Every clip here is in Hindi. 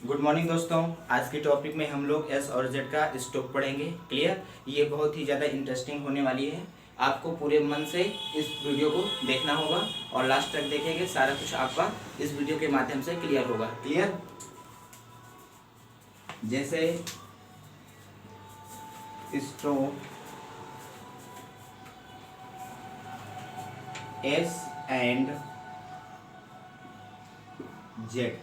गुड मॉर्निंग दोस्तों। आज के टॉपिक में हम लोग एस और जेड का स्टॉक पढ़ेंगे। क्लियर। ये बहुत ही ज़्यादा इंटरेस्टिंग होने वाली है। आपको पूरे मन से इस वीडियो को देखना होगा और लास्ट तक देखेंगे, सारा कुछ आपका इस वीडियो के माध्यम से क्लियर होगा। क्लियर। जैसे stock S and Z.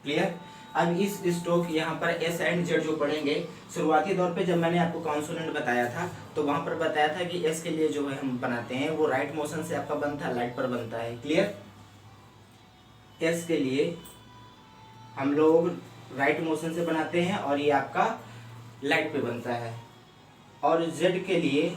Clear. अब इस स्टॉक यहाँ पर एस एंड जेड जो पढ़ेंगे, शुरुआती दौर पे जब मैंने आपको कॉन्सोनेंट बताया था तो वहां पर बताया था कि एस के लिए जो है हम बनाते हैं वो राइट मोशन से आपका बनता है, लाइट पर बनता है। क्लियर। एस के लिए हम लोग राइट मोशन से बनाते हैं और ये आपका लाइट पे बनता है, और जेड के लिए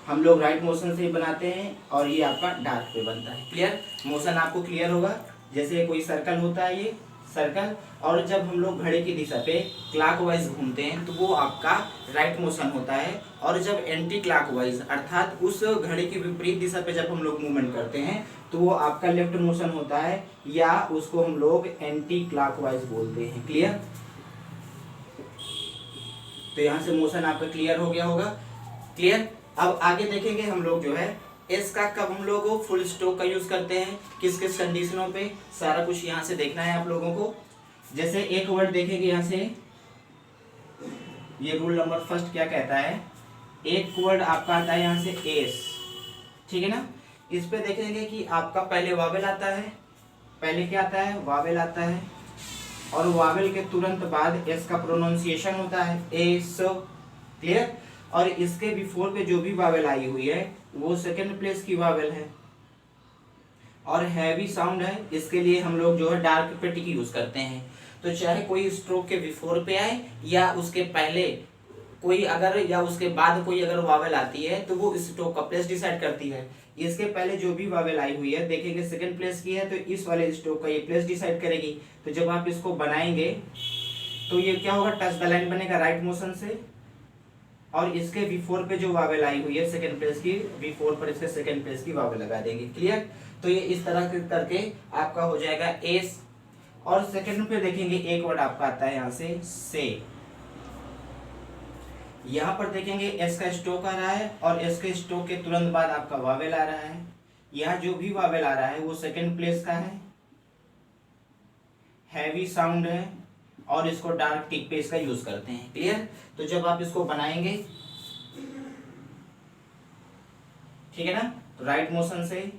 हम लोग राइट मोशन से बनाते हैं और ये आपका डार्क पे बनता है। क्लियर। मोशन आपको क्लियर होगा। जैसे कोई सर्कल होता है, ये सर्कल, और जब हम लोग घड़ी की दिशा पे क्लॉकवाइज घूमते हैं तो वो आपका राइट मोशन होता है, और जब एंटी क्लॉकवाइज अर्थात उस घड़ी की विपरीत दिशा पे जब हम लोग मूवमेंट करते हैं तो वो आपका लेफ्ट मोशन होता है, या उसको हम लोग एंटी क्लॉकवाइज बोलते हैं। क्लियर। तो यहाँ से मोशन आपका क्लियर हो गया होगा। क्लियर। अब आगे देखेंगे हम लोग जो है एस का कब हम लोग फुल स्टॉप का यूज करते हैं, किस किस कंडीशनों पे, सारा कुछ यहाँ से देखना है आप लोगों को। जैसे एक वर्ड देखेंगे यहाँ से, ये रूल नंबर फर्स्ट क्या कहता है, एक वर्ड आपका आता है यहाँ से एस। ठीक है ना। इस पे देखेंगे कि आपका पहले वावेल आता है, पहले क्या आता है, वावेल आता है, और वावेल के तुरंत बाद एस का प्रोनाउंसिएशन होता है, एस। क्लियर। और इसके बिफोर पे जो भी वावेल आई हुई है वो सेकंड प्लेस की वावेल है, और हैवी साउंड है, इसके लिए हम लोग जो है डार्क पे टिक यूज करते हैं। तो चाहे कोई स्ट्रोक के बिफोर पे आए या उसके पहले कोई अगर, या उसके बाद कोई अगर वावेल आती है तो वो स्ट्रोक का प्लेस डिसाइड करती है। इसके पहले जो भी वावेल आई हुई है देखेंगे सेकंड प्लेस की है तो इस वाले स्ट्रोक का ये प्लेस डिसाइड करेगी। तो जब आप इसको बनाएंगे तो ये क्या होगा, टच द लाइन बनेगा राइट मोशन से, और इसके बिफोर पे जो वावेल आई हुई है सेकंड प्लेस की, बिफोर पर इसके सेकंड प्लेस की वावेल लगा देंगे। क्लियर। तो ये इस तरह करके आपका हो जाएगा एस। और सेकंड पे देखेंगे एक वर्ड आपका आता है यहाँ से। यहाँ पर देखेंगे एस का स्टॉक आ रहा है, और एस के स्टॉक के तुरंत बाद आपका वावेल आ रहा है। यहाँ जो भी वावेल आ रहा है वो सेकंड प्लेस का है, हैवी साउंड है, और इसको डार्क टिक पे इसका यूज करते हैं। क्लियर। तो जब आप इसको बनाएंगे, ठीक है ना, तो राइट मोशन से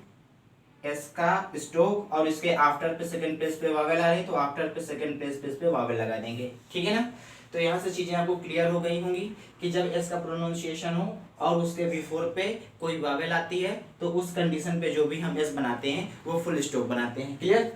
एस का स्ट्रोक और इसके आफ्टर पे सेकंड प्लेस पे वावेल आ रही है तो आफ्टर पे सेकंड प्लेस पे वावेल लगा देंगे। ठीक है ना। तो यहाँ से चीजें आपको क्लियर हो गई होंगी कि जब एस का प्रोनाउंसिएशन हो और उसके बिफोर पे कोई वावेल आती है तो उस कंडीशन पे जो भी हम एस बनाते हैं वो फुल स्टॉप बनाते हैं। क्लियर।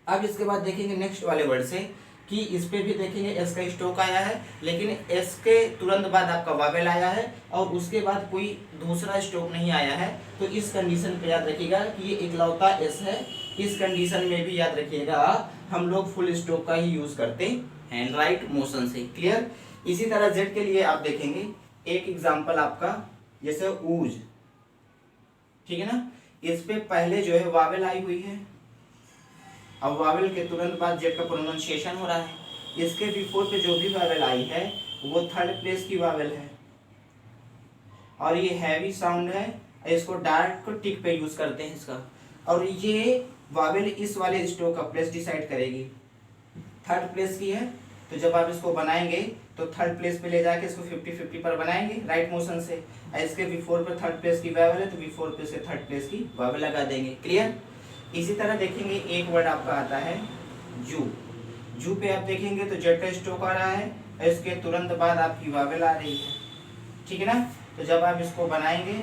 अब इसके बाद देखेंगे नेक्स्ट वाले वर्ड से कि इस पे भी देखेंगे एस का स्टॉक आया है, लेकिन एस के तुरंत बाद आपका वावेल आया है और उसके बाद कोई दूसरा स्टॉक नहीं आया है। तो इस कंडीशन पे याद रखिएगा कि ये इकलौता एस है। इस कंडीशन में भी याद रखिएगा हम लोग फुल स्टॉप का ही यूज करते हैं राइट मोशन से। क्लियर। इसी तरह जेड के लिए आप देखेंगे एक एग्जाम्पल आपका, जैसे ऊज। ठीक है ना। इस पे पहले जो है वावेल आई हुई है, अब वावेल के तुरंत बाद जेड का प्रोनाउंसिएशन हो रहा है। इसके बिफोर पे जो भी वावेल आई है वो थर्ड प्लेस की वावेल है, और ये हैवी साउंड है, इसको डार्क टिक पे यूज करते हैं इसका, और ये वावेल इस वाले स्टॉक का प्लेस डिसाइड करेगी, थर्ड प्लेस की है। तो जब आप इसको बनाएंगे तो थर्ड प्लेस पे ले जाके इसको 50-50 पर बनाएंगे राइट मोशन से। इसके बिफोर पे थर्ड प्लेस की वावेल है तो बिफोर पे से थर्ड प्लेस की वावेल लगा देंगे। क्लियर। इसी तरह देखेंगे एक वर्ड आपका आता है जू। जू पे आप देखेंगे तो जेड का स्टॉक आ रहा है, इसके तुरंत बाद आपकी वावेल आ रही है। ठीक है ना। तो जब आप इसको बनाएंगे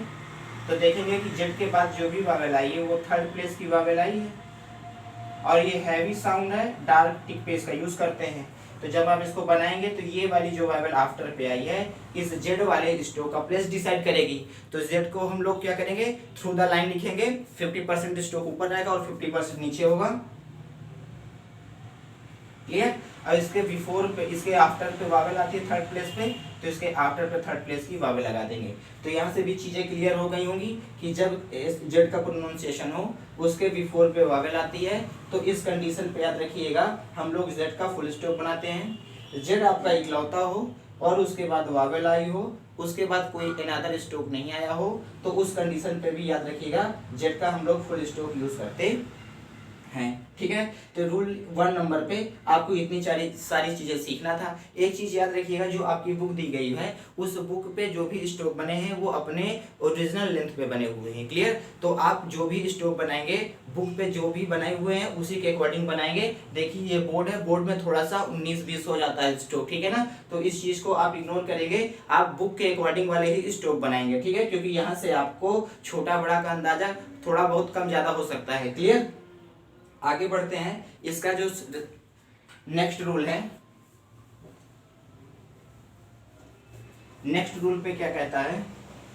तो देखेंगे कि जेड के बाद जो भी वावेल आई है वो थर्ड प्लेस की वावेल आई है, और ये हैवी साउंड है, डार्क टिक पे इसका यूज करते हैं। तो जब आप इसको बनाएंगे तो ये वाली जो वावेल आफ्टर पे आई है इस जेड वाले स्टॉक का प्लेस डिसाइड करेगी। तो जेड को हम लोग क्या करेंगे, थ्रू द लाइन लिखेंगे, 50% स्टॉक ऊपर जाएगा और 50% नीचे होगा। क्लियर। और इसके बिफोर पे, इसके आफ्टर पे वावेल आती है थर्ड प्लेस पे, तो इसके आफ्टर पे थर्ड प्लेस की वावेल लगा देंगे। तो यहाँ से भी चीज़ें क्लियर हो गई होंगी कि जब जेड का प्रोनाउंसिएशन हो उसके बिफोर पे वावेल आती है तो इस कंडीशन पे याद रखिएगा हम लोग जेड का फुल स्टॉप बनाते हैं। जेड आपका इकलौता हो और उसके बाद वावेल आई हो, उसके बाद कोई अनदर स्टॉप नहीं आया हो, तो उस कंडीशन पे भी याद रखिएगा जेड का हम लोग फुल स्टॉप यूज करते हैं। ठीक है, तो रूल 1 नंबर पे आपको इतनी सारी चीजें सीखना था। एक चीज याद रखिएगा, जो आपकी बुक दी गई है उस बुक पे जो भी स्टॉक बने हैं वो अपने ओरिजिनल लेंथ पे बने हुए हैं। क्लियर, तो आप जो भी स्टॉक बनाएंगे बुक पे जो भी बनाए हुए हैं उसी के अकॉर्डिंग बनाएंगे। देखिए ये बोर्ड है, बोर्ड में थोड़ा सा 19-20 हो जाता है स्टॉक, ठीक है ना, तो इस चीज को आप इग्नोर करेंगे, आप बुक के अकॉर्डिंग वाले ही स्टॉक बनाएंगे। ठीक है, क्योंकि यहाँ से आपको छोटा बड़ा का अंदाजा थोड़ा बहुत कम ज्यादा हो सकता है। क्लियर, आगे बढ़ते हैं। इसका जो नेक्स्ट रूल है, नेक्स्ट रूल पे क्या कहता है,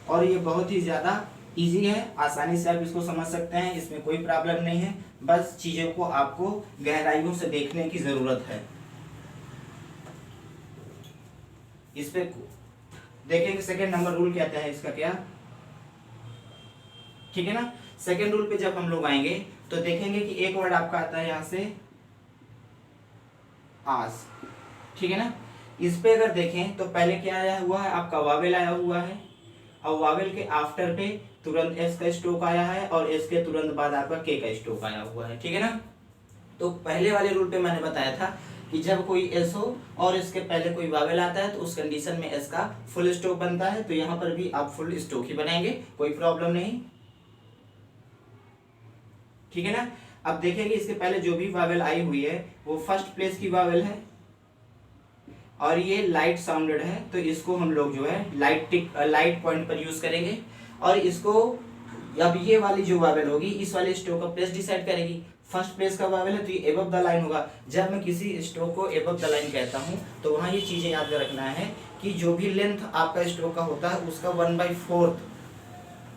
और ये बहुत ही ज्यादा इजी है, आसानी से आप इसको समझ सकते हैं, इसमें कोई प्रॉब्लम नहीं है, बस चीजों को आपको गहराइयों से देखने की जरूरत है। इस पे देखेंगे सेकेंड नंबर रूल कहता है इसका क्या, ठीक है ना। सेकेंड रूल पे जब हम लोग आएंगे तो देखेंगे कि एक वर्ड आपका आता है यहां से आस, ठीक है ना। इस पे अगर देखें तो पहले क्या आया हुआ है, आपका वावेल आया हुआ है, और वावेल के आफ्टर पे तुरंत एस का स्ट्रोक आया है, और एस के तुरंत बाद आपका के का स्ट्रोक आया हुआ है, ठीक है ना। तो पहले वाले रूल पे मैंने बताया था कि जब कोई एस हो और इसके पहले कोई वावेल आता है तो उस कंडीशन में एस का फुल स्टॉप बनता है, तो यहाँ पर भी आप फुल स्टॉप ही बनाएंगे, कोई प्रॉब्लम नहीं, ठीक है ना। अब देखेंगे इसके पहले जो भी वावेल आई हुई है वो फर्स्ट प्लेस की वावेल है, और ये लाइट साउंडेड है, तो इसको हम लोग जो है लाइट पॉइंट पर यूज करेंगे, और इसको अब ये वाली जो वावेल होगी इस वाले स्ट्रोक का प्लेस डिसाइड करेगी। फर्स्ट प्लेस का वावेल है तो ये एबव द लाइन होगा। जब मैं किसी स्ट्रोक को एबव द लाइन कहता हूँ तो वहां ये चीजें याद रखना है कि जो भी लेंथ आपका स्ट्रोक का होता है उसका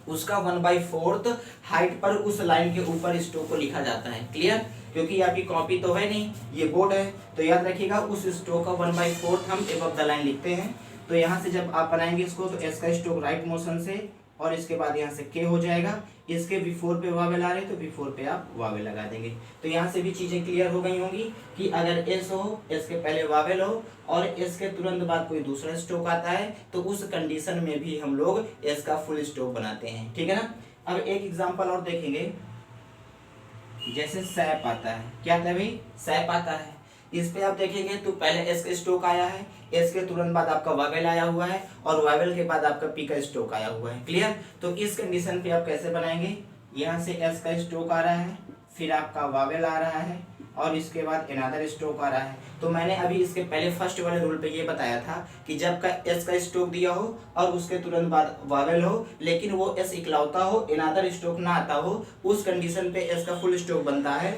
1/4 हाइट पर उस लाइन के ऊपर स्ट्रोक को लिखा जाता है। क्लियर, क्योंकि आपकी कॉपी तो है नहीं, ये बोर्ड है, तो याद रखिएगा उस स्ट्रोक का 1/4 हम एबव द लाइन लिखते हैं। तो यहाँ से जब आप बनाएंगे इसको तो एस का स्ट्रोक राइट मोशन से, और इसके बाद यहाँ से के हो जाएगा, इसके बिफोर पे वावेल आ रहे तो बिफोर पे आप वावेल लगा देंगे। तो यहाँ से भी चीजें क्लियर हो गई होंगी कि अगर एस हो, एस के पहले वावेल हो और एस के तुरंत बाद कोई दूसरा स्ट्रोक आता है तो उस कंडीशन में भी हम लोग एस का फुल स्ट्रोक बनाते हैं, ठीक है ना। अब एक एग्जाम्पल और देखेंगे, जैसे सैप आता है, क्या आता है भाई, सैप आता है। इस पे आप देखेंगे तो पहले एस का स्ट्रोक आया है, एस के तुरंत बाद आपका वावेल आया हुआ है, और वावेल के बाद आपका पी का स्ट्रोक आया हुआ है। क्लियर, तो इस कंडीशन पे आप कैसे बनाएंगे, यहाँ से एस का स्ट्रोक आ रहा है, फिर आपका वावेल आ रहा है, और इसके बाद अनदर स्ट्रोक आ रहा है। तो मैंने अभी इसके पहले फर्स्ट वाले रूल पे ये बताया था कि जब का एस का स्ट्रोक दिया हो और उसके तुरंत बाद वावेल हो, लेकिन वो एस इकलौता हो, अनदर स्ट्रोक ना आता हो, उस कंडीशन पे एस का फुल स्ट्रोक बनता है।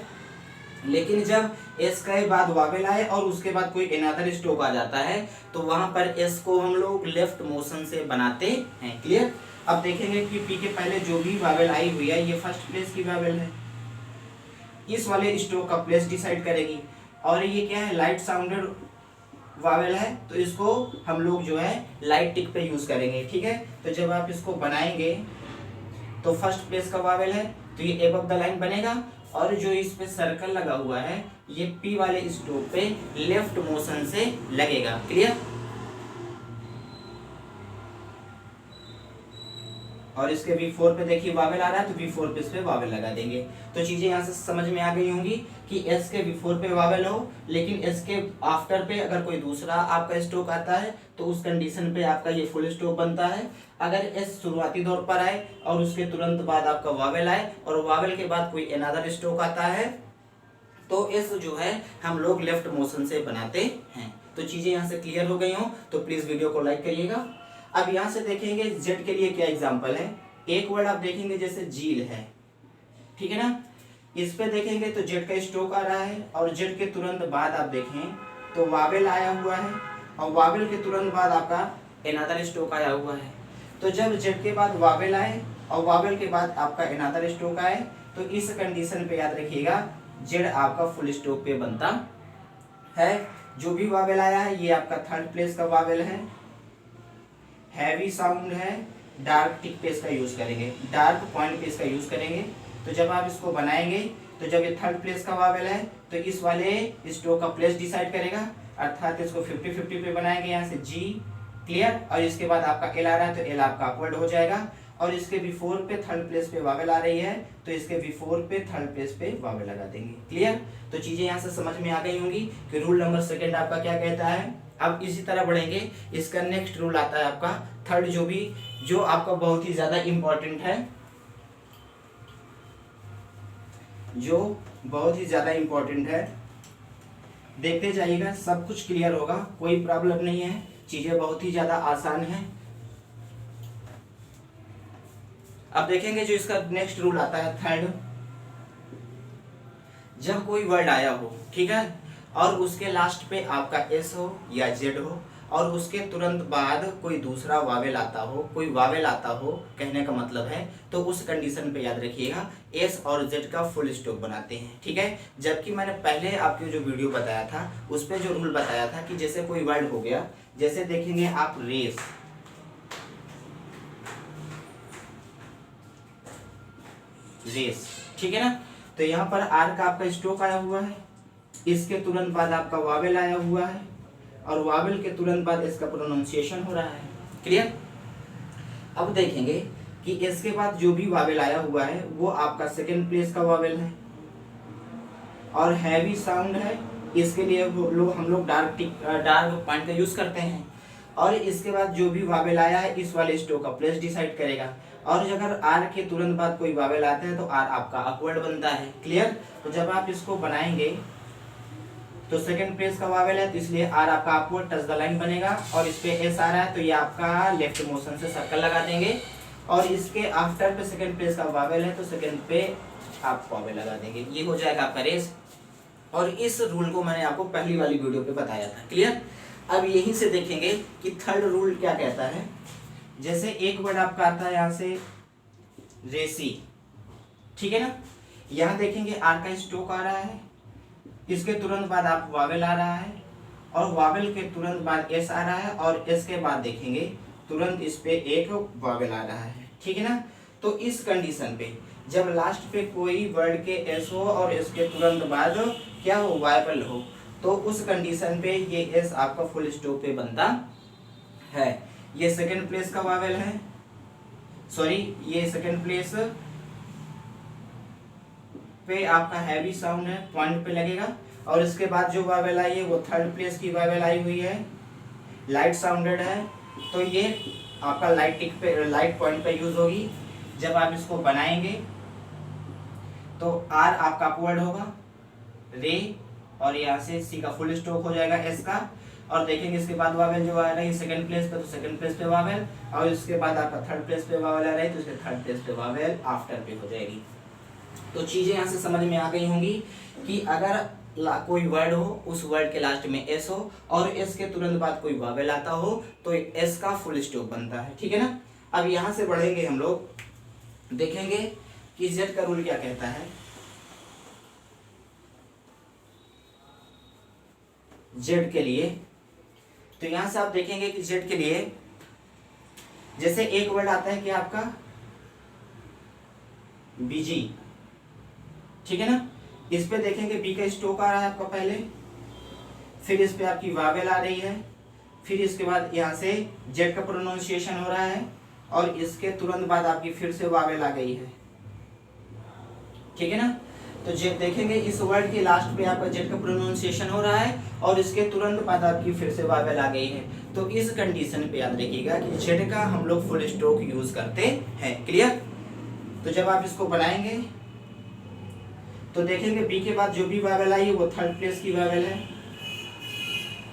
लेकिन जब एस के बाद वावेल आए और उसके बाद कोई अनदर स्ट्रोक आ जाता है तो वहां पर एस को हम लोग लेफ्ट मोशन से बनाते हैं। क्लियर, अब देखेंगे कि पी के पहले जो भी वावेल आई हुई है ये फर्स्ट प्लेस की वावेल है, इस वाले स्ट्रोक का प्लेस डिसाइड करेगी, और ये क्या है, लाइट साउंडेड वावेल है, तो इसको हम लोग जो है लाइट टिक पे यूज करेंगे, ठीक है। तो जब आप इसको बनाएंगे तो फर्स्ट प्लेस का वावेल है तो ये एबव द लाइन बनेगा, और जो इस पे सर्कल लगा हुआ है ये पी वाले स्ट्रोक पे लेफ्ट मोशन से लगेगा। क्लियर, और इसके V4 पे देखिए वावेल आ रहा है तो V4 पे इस पे वावेल लगा देंगे। तो चीजें यहाँ से समझ में आ गई होंगी कि S के V4 पे वावेल हो, लेकिन S के आफ्टर पे अगर कोई दूसरा आपका स्ट्रोक आता है तो उस कंडीशन पे आपका ये फुल स्ट्रोक बनता है। अगर S शुरुआती दौर पर आए और उसके तुरंत बाद आपका वावेल आए और वावेल के बाद कोई अनदर स्ट्रोक आता है तो S जो है हम लोग लेफ्ट मोशन से बनाते हैं। तो चीजें यहाँ से क्लियर हो गई हो तो प्लीज वीडियो को लाइक करिएगा। अब यहाँ से देखेंगे जेड के लिए क्या एग्जांपल है, एक वर्ड आप देखेंगे जैसे झील है, ठीक है ना। इस पे देखेंगे तो जेड का स्ट्रोक आ रहा है, और जेड के तुरंत बाद आप देखें तो वावेल आया हुआ है, और वावेल के तुरंत बाद आपका अनदर स्ट्रोक आया हुआ है। तो जब जेड के बाद वावेल आए और वावेल के बाद आपका अनदर स्ट्रोक आए तो इस कंडीशन पे याद रखिएगा जेड आपका फुल स्ट्रोक पे बनता है। जो भी वावेल आया है ये आपका थर्ड प्लेस का वावेल है, हैवी साउंड है, डार्क टिक पे इसका यूज करेंगे, डार्क पॉइंट पे इसका यूज करेंगे। तो जब आप इसको बनाएंगे तो जब ये थर्ड प्लेस का वावेल है तो इस वाले स्ट्रोक का प्लेस डिसाइड करेगा, अर्थात इसको 50-50 पे बनाएंगे यहाँ से जी, क्लियर। और इसके बाद आपका एल आ रहा है तो एल आपका अपवर्ड हो जाएगा, और इसके बिफोर पे थर्ड प्लेस पे वावेल आ रही है तो इसके बिफोर पे थर्ड प्लेस पे वावेल लगा देंगे, क्लियर। तो चीजें यहाँ से समझ में आ गई होंगी कि रूल नंबर सेकंड आपका क्या कहता है। अब इसी तरह बढ़ेंगे, इसका नेक्स्ट रूल आता है आपका थर्ड, जो आपका बहुत ही ज्यादा इंपॉर्टेंट है, जो बहुत ही ज्यादा इंपॉर्टेंट है। देखते जाइएगा, सब कुछ क्लियर होगा, कोई प्रॉब्लम नहीं है, चीजें बहुत ही ज्यादा आसान है। अब देखेंगे जो इसका नेक्स्ट रूल आता है थर्ड, जब कोई वर्ड आया हो, ठीक है, और उसके लास्ट पे आपका एस हो या जेड हो और उसके तुरंत बाद कोई दूसरा वावेल आता हो, कोई वावेल आता हो, कहने का मतलब है, तो उस कंडीशन पे याद रखिएगा एस और जेड का फुल स्टॉप बनाते हैं, ठीक है। जबकि मैंने पहले आपके जो वीडियो बताया था उस पे जो रूल बताया था कि जैसे कोई वर्ड हो गया, जैसे देखेंगे आप रेस, रेस, ठीक है ना, तो यहाँ पर आर का आपका स्ट्रोक आया हुआ है, इसके तुरंत बाद आपका वावेल आया हुआ है और वावेल के तुरंत बाद इसका प्रोनाउंसिएशन हो रहा है, क्लियर। अब देखेंगे कि इसके बाद जो भी वावेल आया हुआ है वो आपका सेकंड प्लेस का वावेल है और हैवी साउंड है, इसके लिए हम लोग डार्क पॉइंट का यूज करते हैं। और इसके बाद जो भी वावेल आया है इस वाले स्ट्रोक का प्लेस डिसाइड करेगा, और अगर आर के तुरंत बाद कोई वावेल आता है तो आर आपका अपवर्ड बनता है, क्लियर। तो जब आप इसको बनाएंगे तो सेकंड प्लेस का वावेल है तो इसलिए आर आपका अपवर्ड टच द लाइन बनेगा, और इस पे एस आ रहा है तो ये आपका लेफ्ट मोशन से सर्कल लगा देंगे, और इसके आफ्टर पे सेकंड प्लेस का वावेल है तो सेकंड पे आप वावेल लगा देंगे, ये हो जाएगा आपका रेस। और इस रूल को मैंने आपको पहली वाली वीडियो पे बताया था, क्लियर। अब यहीं से देखेंगे कि थर्ड रूल क्या कहता है। जैसे एक वर्ड आपका आता है यहाँ से रेसी, ठीक है ना, यहाँ देखेंगे आर का स्ट्रोक आ रहा है, इसके तुरंत बाद आप वावेल आ रहा है और वावेल के तुरंत बाद एस आ रहा है, और एस के बाद देखेंगे तुरंत इस पे एक वावेल आ रहा है, ठीक है ना। तो इस कंडीशन पे जब लास्ट पे कोई वर्ड के एस हो और इसके तुरंत बाद क्या हो, वावेल हो, तो उस कंडीशन पे ये एस आपका फुल स्टॉप पे बनता है। ये सेकंड प्लेस का वावेल है, सॉरी ये सेकंड प्लेस पे आपका हैवी साउंड है, पॉइंट पे लगेगा, और इसके बाद जो वावेल आई है वो थर्ड प्लेस की वावेल आई हुई है, लाइट साउंडेड है, तो ये आपका लाइट पॉइंट पे यूज होगी। जब आप इसको बनाएंगे तो आर आपका अपवर्ड होगा, रे, और यहाँ से सी का फुल स्टॉप हो जाएगा एस का, और देखेंगे इसके बाद वावेल जो आ रही है सेकंड प्लेस पे तो सेकंड प्लेस पे वावेल, और इसके बाद आपका थर्ड प्लेस पे वावेल आ रही है तो इसके थर्ड प्लेस पे वावेल आफ्टर पे हो जाएगी। तो चीजें यहाँ से समझ में आ गई होंगी कि अगर कोई वर्ड हो, उस वर्ड के लास्ट में एस हो और एस के तुरंत बाद कोई वावेल आता हो तो एस का फुल स्टॉप बनता है, ठीक है ना। अब यहाँ से बढ़ेंगे हम लोग, देखेंगे कि जेड का रूल क्या कहता है। जेड के लिए तो यहाँ से आप देखेंगे कि जेड के लिए जैसे एक वर्ड आता है कि आपका बीजी, ठीक है ना, इस पे देखेंगे बी का स्ट्रोक आ रहा है आपका पहले, फिर इस पे आपकी वावेल आ रही है, फिर इसके बाद यहाँ से जेड का प्रोनाउंसिएशन हो रहा है और इसके तुरंत बाद आपकी फिर से वावेल आ गई है, ठीक है ना। तो जेड देखेंगे इस वर्ड के लास्ट पे आपका जेड का प्रोनाउंसिएशन हो रहा है और इसके तुरंत बाद आपकी फिर से वावेल आ गई है, तो इस कंडीशन पे याद रखिएगा कि जेड का हम लोग फुल स्टॉप यूज करते हैं, क्लियर। तो जब आप इसको बनाएंगे तो देखेंगे बी के बाद जो भी वावेल आई है वो थर्ड प्लेस की वावेल है,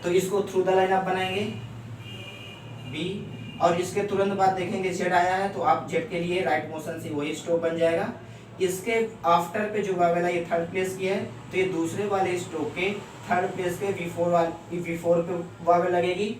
तो इसको थ्रू द लाइन आप बनाएंगे बी, और इसके तुरंत बाद देखेंगे जेड आया है तो आप जेड के लिए राइट मोशन से वही स्ट्रोक बन जाएगा। इसके आफ्टर पे जो वावेल आई थर्ड प्लेस की है तो ये दूसरे वाले स्ट्रोक के थर्ड प्लेस के V4 पे वावेल लगेगी,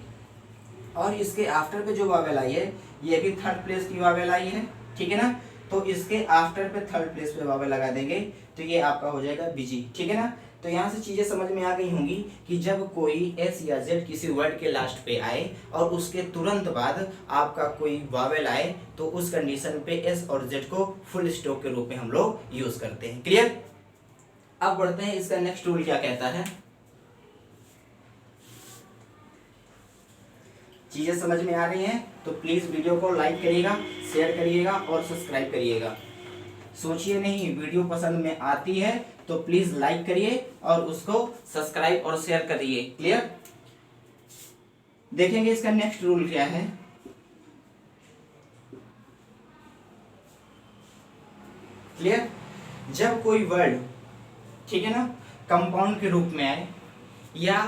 और इसके आफ्टर पे जो वावेल आई है ये भी थर्ड प्लेस की वावेल आई है, ठीक है ना। तो इसके आफ्टर पे थर्ड प्लेस पे वावेल लगा देंगे तो ये आपका हो जाएगा बीजी, ठीक है ना। तो यहाँ से चीजें समझ में आ गई होंगी कि जब कोई एस या जेड किसी वर्ड के लास्ट पे आए और उसके तुरंत बाद आपका कोई वावेल आए तो उस कंडीशन पे एस और जेड को फुल स्टॉप के रूप में हम लोग यूज करते हैं। क्लियर? अब बढ़ते हैं, इसका नेक्स्ट रूल क्या कहता है। चीजें समझ में आ रही हैं तो प्लीज वीडियो को लाइक करिएगा, शेयर करिएगा और सब्सक्राइब करिएगा। सोचिए नहीं, वीडियो पसंद में आती है तो प्लीज लाइक करिए और उसको सब्सक्राइब और शेयर करिए। क्लियर? देखेंगे इसका नेक्स्ट रूल क्या है। क्लियर? जब कोई वर्ड, ठीक है ना, कंपाउंड के रूप में आए या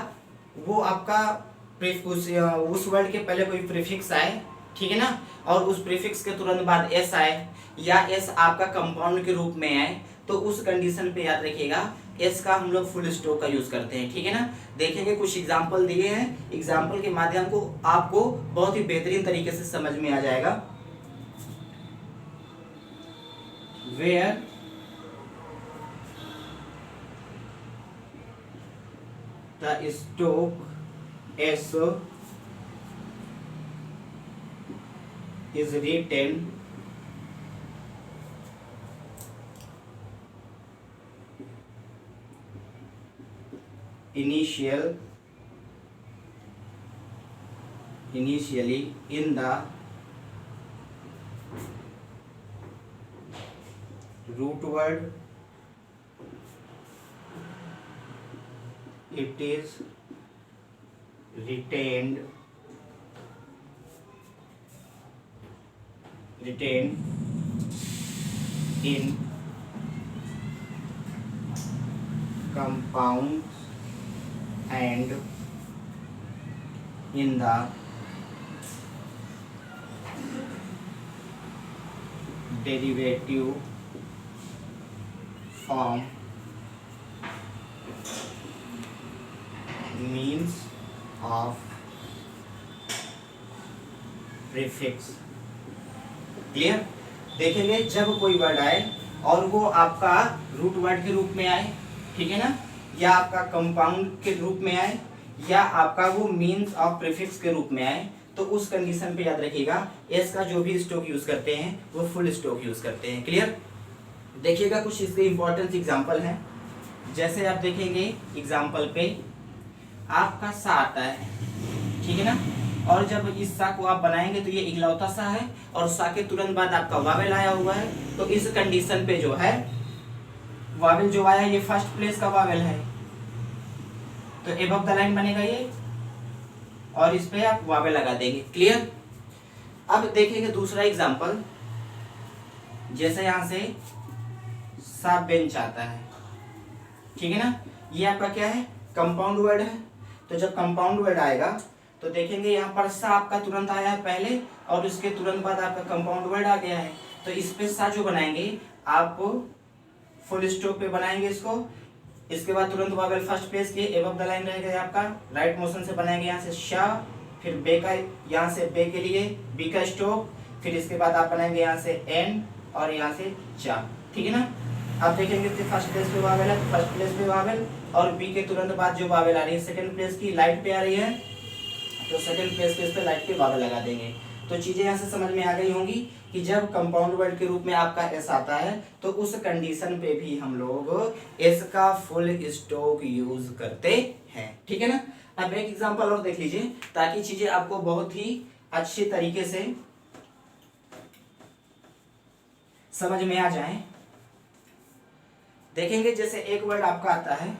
वो आपका उस वर्ड के पहले कोई प्रीफिक्स आए, ठीक है ना, और उस प्रीफिक्स के तुरंत बाद एस आए या एस आपका कंपाउंड के रूप में आए तो उस कंडीशन पे याद रखिएगा एस का हम लोग फुल स्टॉप का यूज करते हैं। ठीक है ना? देखेंगे कुछ एग्जांपल दिए हैं, एग्जांपल के माध्यम को आपको बहुत ही बेहतरीन तरीके से समझ में आ जाएगा। Where the stop S is written initially in the root word, it is retained in compounds and in the derivative form means of prefix। Clear? देखेंगे जब कोई वर्ड आए और वो आपका रूट वर्ड के रूप में आए, ठीक है ना, या आपका कंपाउंड के रूप में आए या आपका वो मीन्स ऑफ प्रीफिक्स के रूप में आए तो उस कंडीशन पे याद रखिएगा एस का जो भी स्टॉप यूज करते हैं वो फुल स्टॉप यूज करते हैं। क्लियर? देखिएगा कुछ इसके इंपॉर्टेंट एग्जांपल हैं। जैसे आप देखेंगे एग्जांपल पे आपका सा आता है, ठीक है ना, और जब इस सा को आप बनाएंगे तो ये इकलौता सा है और सा के तुरंत बाद आपका वावेल आया हुआ है तो इस कंडीशन पे जो है वावेल जो आया ये फर्स्ट प्लेस का वावेल है तो एबव द लाइन बनेगा ये और इस पे आप वावेल लगा देंगे। क्लियर? अब देखेंगे दूसरा एग्जांपल, जैसे यहां से सा बेंच आता है, ठीक है ना, ये आपका क्या है, कंपाउंड वर्ड है। तो जब कंपाउंड वर्ड आएगा तो देखेंगे यहाँ पर सा आपका तुरंत आया है पहले और उसके तुरंत बाद आपका कंपाउंड वर्ड आ गया है तो इस पे सा जो बनाएंगे आप फुल स्टॉप पे बनाएंगे इसको। इसके बाद तुरंत वावेल फर्स्ट पेज के एबव द लाइन रहेगा आपका, राइट मोशन से बनाएंगे यहाँ से शा, फिर बे का, यहाँ से बे के लिए बी का स्टॉप, फिर इसके बाद आप बनाएंगे यहाँ से एन और यहाँ से चा। ठीक है ना? आप देखेंगे फर्स्ट प्लेस पे वावेल है, फर्स्ट प्लेस पे वावेल और बी के तुरंत बाद जो वावेल आ रही है सेकंड प्लेस की लाइट पे आ रही है तो सेकंड प्लेस पे इस पे लाइट पे वावेल लगा देंगे। तो चीजें यहाँ से समझ में आ गई होंगी कि जब कंपाउंड वर्ड के रूप में आपका एस आता है तो उस कंडीशन पे भी हम लोग एस का फुल स्टॉप यूज करते हैं। ठीक है ना? अब एक एग्जांपल और देख लीजिए ताकि चीजें आपको बहुत ही अच्छे तरीके से समझ में आ जाए। देखेंगे जैसे एक वर्ड आपका आता है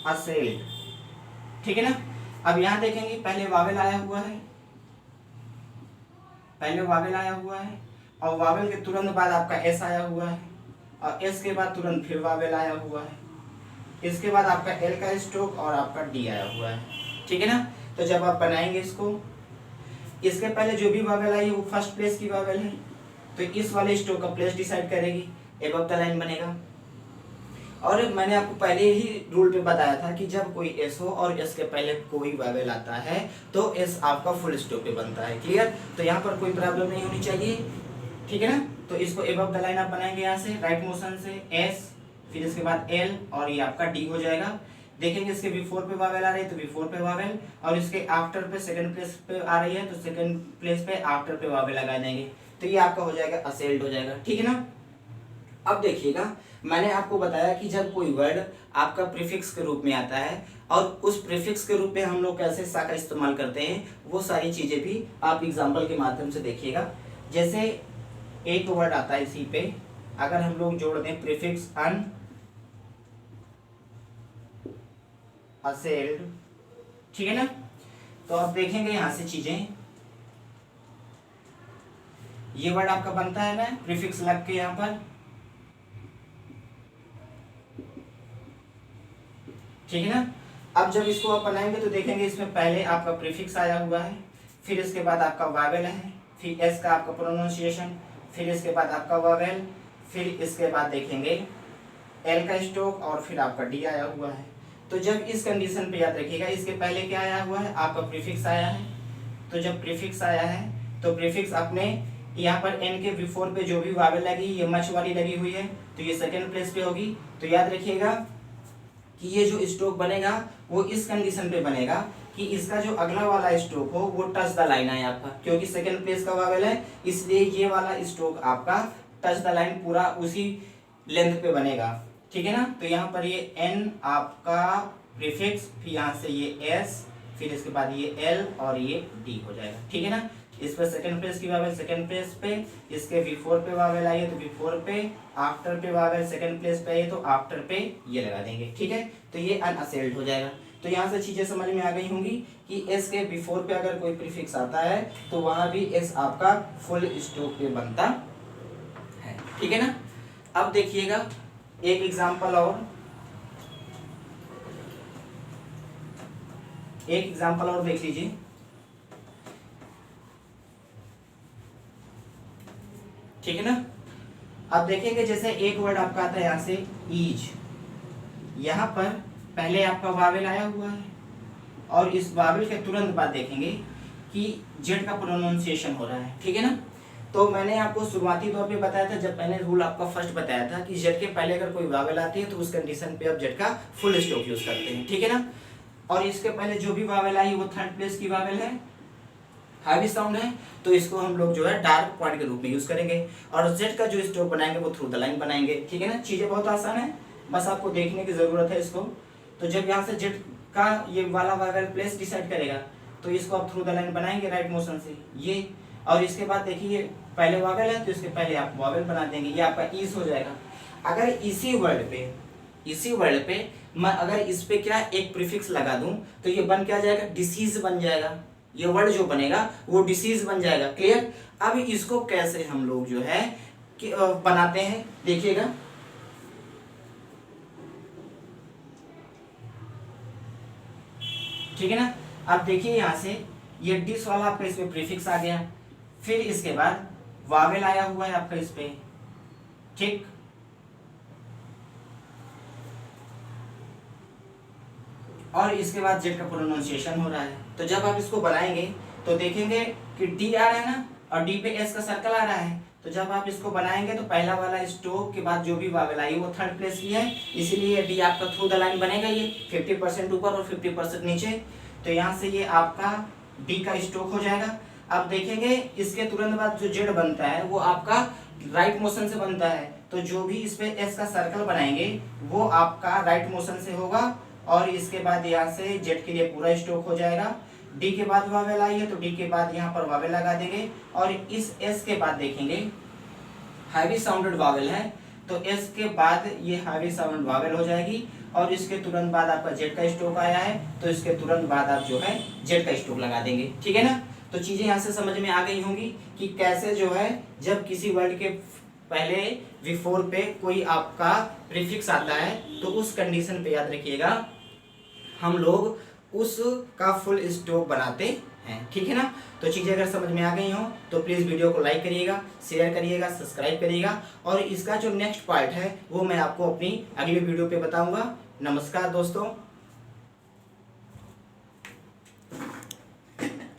असेल्ड, ठीक है ना। अब यहां देखेंगे पहले वावेल आया हुआ है, पहले वावेल आया हुआ है और वावेल के तुरंत बाद आपका एस आया हुआ है और एस के बाद तुरंत फिर वावेल आया हुआ है, इसके बाद आपका एल का स्ट्रोक और आपका डी आया हुआ है। ठीक है ना? तो जब आप बनाएंगे इसको, इसके पहले जो भी वावेल आई है वो फर्स्ट प्लेस की वावेल है तो इस वाले स्ट्रोक का प्लेस डिसाइड करेगी, एबव द लाइन बनेगा। और मैंने आपको पहले ही रूल पे बताया था कि जब कोई एस हो और एस के पहले कोई वावेल आता है तो एस आपका फुल स्टॉप पे बनता है। क्लियर? तो यहाँ पर कोई प्रॉब्लम नहीं होनी चाहिए। ठीक है ना? तो इसको एबव द लाइन आप बनाएंगे यहाँ से राइट मोशन से एस, फिर इसके बाद एल और ये आपका डी हो जाएगा। देखेंगे इसके बिफोर पे वावेल आ रही है तो बिफोर पे वावेल, और इसके आफ्टर पे सेकंड प्लेस पे आ रही है तो सेकंड प्लेस पे आफ्टर पे वावेल लगा देंगे, तो ये आपका हो जाएगा असेल्ड हो जाएगा। ठीक है ना। अब देखिएगा, मैंने आपको बताया कि जब कोई वर्ड आपका प्रीफिक्स के रूप में आता है और उस प्रीफिक्स के रूप में हम लोग कैसे सा का इस्तेमाल करते हैं, वो सारी चीजें भी आप एग्जाम्पल के माध्यम से देखिएगा। जैसे एक वर्ड आता है इसी पे, अगर हम लोग जोड़ दें प्रीफिक्स अन असेल्ड, ठीक है ना, तो आप देखेंगे यहां से चीजें, ये वर्ड आपका बनता है ना प्रीफिक्स लग के यहां पर, ठीक है ना। अब जब इसको आप बनाएंगे तो देखेंगे इसमें पहले आपका प्रीफिक्स आया हुआ है, फिर इसके बाद आपका वावेल है, फिर एस का आपका प्रोनाउंसिएशन, फिर इसके बाद आपका वावेल, फिर इसके बाद देखेंगे एल का स्ट्रोक और फिर आपका डी आया हुआ है। तो जब इस कंडीशन पे याद रखिएगा, इसके पहले क्या आया हुआ है, आपका प्रीफिक्स आया है, तो जब प्रीफिक्स आया है तो प्रीफिक्स अपने यहाँ पर एन के बिफोर पे जो भी वावेल लगी, ये मच वाली लगी हुई है, तो ये सेकेंड प्लेस पे होगी। तो याद रखिएगा कि ये जो स्ट्रोक बनेगा वो इस कंडीशन पे बनेगा कि इसका जो अगला वाला स्ट्रोक हो वो टच द लाइन है आपका, क्योंकि सेकंड प्लेस का वावेल है, इसलिए ये वाला स्ट्रोक आपका टच द लाइन पूरा उसी लेंथ पे बनेगा। ठीक है ना। तो यहाँ पर ये एन आपका प्रीफिक्स, फिर यहाँ से ये एस, फिर इसके बाद ये एल और ये डी हो जाएगा। ठीक है ना। इस पर सेकंड प्लेस की वावेल सेकंड प्लेस पे, इसके बिफोर पे वावेल आई है तो बिफोर पे, आफ्टर पे वावेल सेकंड प्लेस पे आई है तो आफ्टर पे ये लगा देंगे। ठीक है। तो ये अनअसेल्ड हो जाएगा। तो यहाँ से चीजें समझ में आ गई होंगी कि एस के बिफोर पे अगर कोई प्रीफिक्स आता है तो वहां भी एस आपका फुल स्टॉप पे बनता है। ठीक है ना। अब देखिएगा एक एग्जांपल और देख लीजिए। ठीक है ना। अब देखेंगे जैसे एक वर्ड आपका आता है यहाँ से ईज, यहाँ पर पहले आपका वावेल आया हुआ है और इस वावेल के तुरंत बाद देखेंगे कि जेड का प्रोनाउंसिएशन हो रहा है। ठीक है ना। तो मैंने आपको शुरुआती तौर पे बताया था, जब मैंने रूल आपका फर्स्ट बताया था कि जेड के पहले अगर कोई वावेल आती है तो उस कंडीशन पे आप जेड का फुल स्टॉप यूज करते हैं। ठीक है ना। और इसके पहले जो भी वावेल आई वो थर्ड प्लेस की वावेल है, हैवी साउंड है, तो इसको हम लोग जो है डार्क पॉइंट के रूप में यूज करेंगे। और जेड का जो स्ट्रोक बनाएंगे वो थ्रू द लाइन बनाएंगे। ठीक है ना। चीजें बहुत आसान है, बस आपको देखने की जरूरत है इसको। तो जब यहाँ से जेड का ये वाला वावेल प्लेस डिसाइड करेगा तो इसको आप थ्रू द लाइन बनाएंगे राइट मोशन से ये, और इसके बाद देखिए पहले वावेल है तो इसके पहले आप वावेल बना देंगे, ये आपका ईज हो जाएगा। अगर इसी वर्ड पे मैं अगर इस पे क्या एक प्रीफिक्स लगा दूं तो ये बन क्या जाएगा, डिसीज बन जाएगा। ये वर्ड जो बनेगा वो डिसीज बन जाएगा। क्लियर। अब इसको कैसे हम लोग जो है कि बनाते हैं देखिएगा। ठीक है ना। अब देखिए यहां से ये डिस वाला आपका इस पे प्रीफिक्स आ गया, फिर इसके बाद वावेल आया हुआ है आपका इस पे। ठीक। और इसके बाद जेड का प्रोनाउंसिएशन हो रहा है। तो जब आप इसको बनाएंगे तो देखेंगे कि डी आ रहा है ना, और डी पे एस का सर्कल आ रहा है। तो जब आप इसको बनाएंगे तो पहला वाला स्ट्रोक के बाद जो भी वावेल आई वो थर्ड प्लेस की है, इसीलिए डी आपका थ्रू द लाइन बनेगा, ये 50% ऊपर और 50% नीचे। तो यहाँ से ये आपका डी का स्ट्रोक हो जाएगा। अब देखेंगे इसके तुरंत बाद जो जेड बनता है वो आपका राइट मोशन से बनता है, तो जो भी इस पे एस का सर्कल बनाएंगे वो आपका राइट मोशन से होगा। और इसके बाद यहाँ से जेड के लिए पूरा स्ट्रोक हो जाएगा। डी के बाद वावेल आई है तो डी के बाद यहाँ पर वावेल लगा देंगे, और इस एस के बाद देखेंगे हैवी साउंडेड वावेल है तो एस के बाद ये हैवी साउंड वावेल हो जाएगी, और इसके तुरंत बाद आपका जेड का स्ट्रोक आया है तो इसके तुरंत बाद आप जो है जेड का स्ट्रोक लगा देंगे। ठीक है ना। तो चीजें यहाँ से समझ में आ गई होंगी कि कैसे जो है जब किसी वर्ड के पहले बिफोर पे कोई आपका प्रीफिक्स आता है तो उस कंडीशन पे याद रखिएगा हम लोग उसका फुल स्टॉप बनाते हैं। ठीक है ना। तो चीजें अगर समझ में आ गई हो तो प्लीज वीडियो को लाइक करिएगा, शेयर करिएगा, सब्सक्राइब करिएगा, और इसका जो नेक्स्ट पार्ट है वो मैं आपको अपनी अगली वीडियो पे बताऊंगा। नमस्कार दोस्तों।